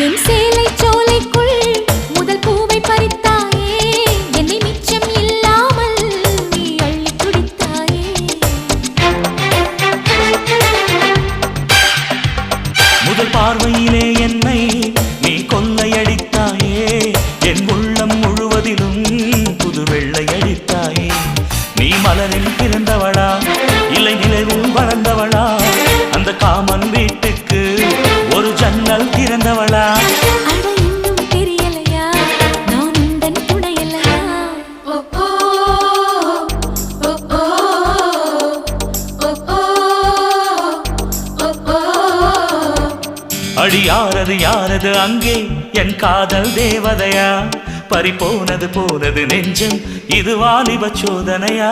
என் சேலை சோலைக்குள் முதல் பூவை பறித்தாயே, என்னை மிச்சம் இல்லாமல் நீ அள்ளி குடித்தாயே. முதல் பார்வையிலே என்னை நீ கொள்ளையடித்தாயே, என் உள்ளம் முழுவதிலும் புது வெள்ளை அடித்தாயே. நீ மலரில் பிறந்தவளா இல்லை நிலவில் வளர்ந்தவளா, அந்த காமன் வீட்டுக்கு ஒரு ஜன்னல் திறந்தவளா? அட இன்னும் தெரியலையா நான் உந்தன் துணையலையா? அடி யாரது யாரது அங்கே என் காதல் தேவதையா? பறி போனது போனது நெஞ்சம், இது வாலிப சோதனையா?